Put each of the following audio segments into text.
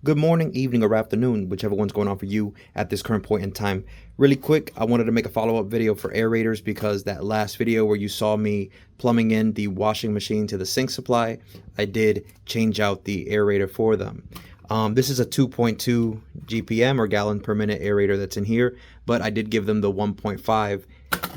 Good morning, evening, or afternoon, whichever one's going on for you at this current point in time. Really quick, I wanted to make a follow-up video for aerators because that last video where you saw me plumbing in the washing machine to the sink supply, I did change out the aerator for them. This is a 2.2 GPM or gallon per minute aerator that's in here, but I did give them the 1.5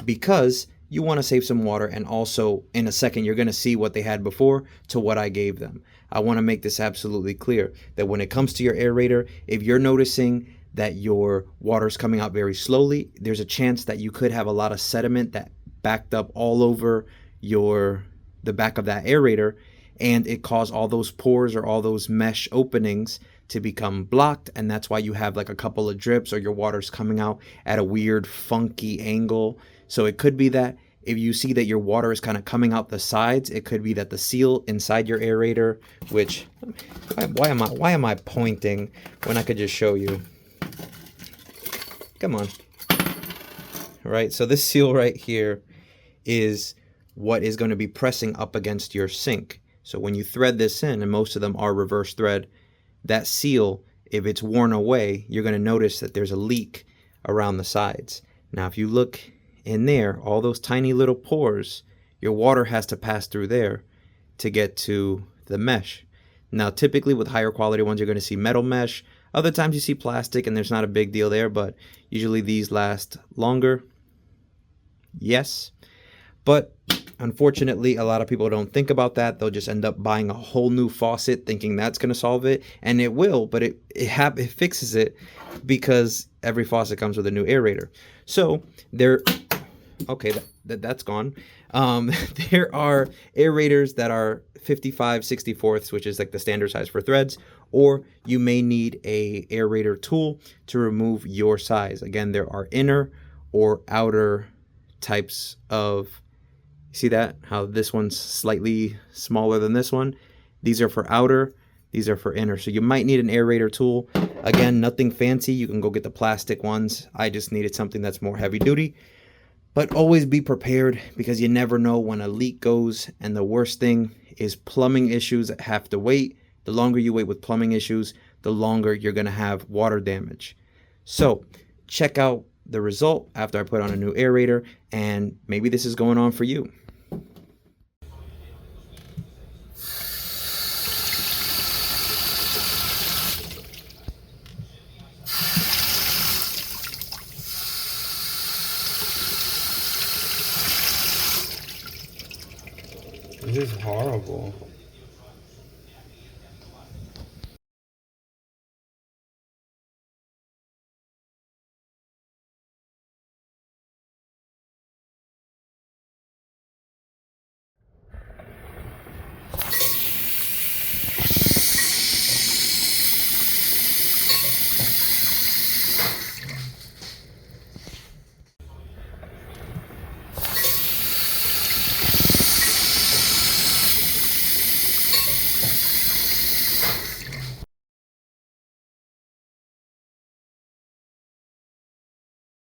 because you want to save some water, and also in a second you're going to see what they had before to what I gave them. I want to make this absolutely clear that when it comes to your aerator, if you're noticing that your water's coming out very slowly, there's a chance that you could have a lot of sediment that backed up all over the back of that aerator, and it caused all those pores or all those mesh openings to become blocked, and that's why you have like a couple of drips or your water's coming out at a weird funky angle. So it could be that if you see that your water is kind of coming out the sides, it could be that the seal inside your aerator, which why am I pointing when I could just show you? Come on. All right, so this seal right here is what is going to be pressing up against your sink. So when you thread this in, and most of them are reverse thread, that seal, if it's worn away, you're going to notice that there's a leak around the sides. Now, if you look in there, all those tiny little pores, your water has to pass through there to get to the mesh. Now, typically with higher quality ones, you're going to see metal mesh. Other times you see plastic, and there's not a big deal there, but usually these last longer. Yes. But unfortunately, a lot of people don't think about that. They'll just end up buying a whole new faucet thinking that's going to solve it. And it will, but it fixes it because every faucet comes with a new aerator. So that's gone. There are aerators that are 55/64, which is like the standard size for threads, or you may need a aerator tool to remove your size. Again, there are inner or outer types of. See that? How this one's slightly smaller than this one? These are for outer, these are for inner. So you might need an aerator tool. Again, nothing fancy. You can go get the plastic ones. I just needed something that's more heavy duty. But always be prepared because you never know when a leak goes. And the worst thing is plumbing issues that have to wait. The longer you wait with plumbing issues, the longer you're going to have water damage. So check out the result after I put on a new aerator, and maybe this is going on for you. This is horrible.